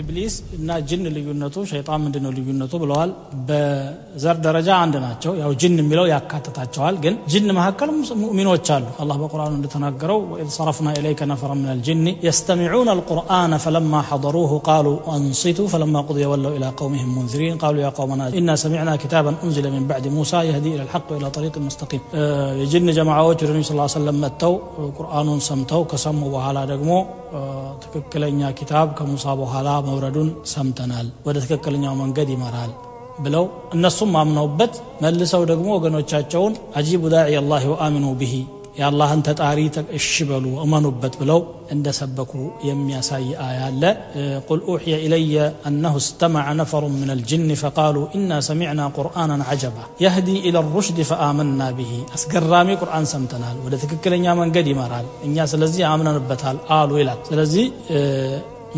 ኢብሊስ እና ጅን ልዩነቱ ሸይጣን ምንድነው ልዩነቱ ብለዋል በዘር ደረጃ አንድ ናቸው ያው ጅን የሚለው ያካተታቸዋል ግን ጅን መሐከል ሙእሚኖች አሉ አላህ በቁርአኑ እንደተናገረው وإذ صرفنا إليك نفرا من الجن يستمعون القرآن فلما حضروه قالوا أنصتوا فلما قضي ولوا إلى قومهم منذرين قالوا يا قومنا إنا سمعنا كتابا أنزل من بعد موسى يهدي إلى الحق وإلى طريق مستقيم የጅን ጀማዓዎች ነብዩ ሰለላሁ ዐለይሂ ወሰለም መተው ቁርአኑን ሰምተው ከሰሙ በኋላ ደግሞ ትክክለኛ ኪታብ ከሙሳ በኋላ መውረዱን ሰምተናል ወደ ትክክለኛው መንገድ ይመራል ብለው እነሱም አምነውበት መልሰው ደግሞ ወገኖቻቸውን አጂቡ ዳዒ አላህ ወአሚኑ ቢሂ ያላህን ተጣሪ ተሽበሉ አመኑበት ብለው እንደሰበኩ የሚያሳይ አያ አለ ቁል ኡሂየ ኢለየ أنه استمع نفر من الجن فقالوا إنا سمعنا قرآنا عجبا يهدي إلى الرشد فآمنا به أسقرامي قرآن سمتنال وده تككلنيا من قد يمارال إنيا سلزي آمننبتال آلو إلات سلزي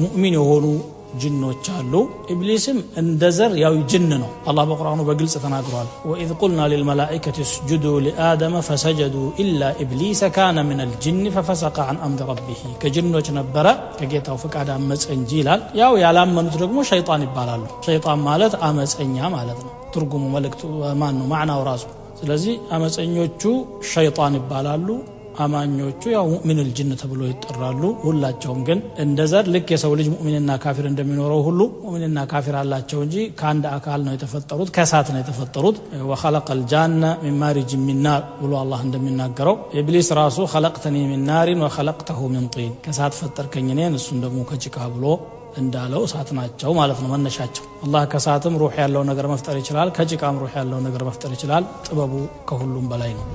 مؤمن يهونو ጅኖች አሉ ኢብሊስም እንደዘር ያው ጅን ነው አላህ በቁርአኑ በግልጽ ተናግሯል وإذ قلنا للملائكة اسجدوا لآدم فسجدوا إلا إبليس كان من الجن ففسق عن أمر ربه ከጅኖች ነበረ ከጌታው ፍቃድ አመፀ እንጂ ይላል ያው ያላመኑት ደግሞ ሸይጣን ይባላሉ ሸይጣን ማለት አመፀኛ ማለት ነው ትርጉሙ መልእክቱ ማን ነው ማዕናው ራሱ ስለዚህ አመፀኞቹ ሸይጣን ይባላሉ አማኞቹ ያው ሙእሚኑል ጅን ተብሎ ይጠራሉ ሁላቸውም ግን እንደዘር ልክ የሰው ልጅ ሙእሚንና ካፊር እንደሚኖረው ሁሉ ሙእሚንና ካፊር አላቸው እንጂ ከአንድ አካል ነው የተፈጠሩት ከእሳት ነው የተፈጠሩት ወخلقል ጃነ ሚን ማሪጅ ሚን ናር ብሎ አላህ እንደሚናገረው ኢብሊስ ራሱ خلقتني من نار وخلقته من طين ከእሳት ፈጠርከኝ እኔን እሱን ደግሞ ከጭቃ ብሎ እንዳለው እሳት ናቸው ማለት ነው መነሻቸው አላህ ከእሳትም ሩህ ያለው ነገር መፍጠር ይችላል ከጭቃም ሩህ ያለው ነገር መፍጠር ይችላል ጥበቡ ከሁሉም በላይ ነው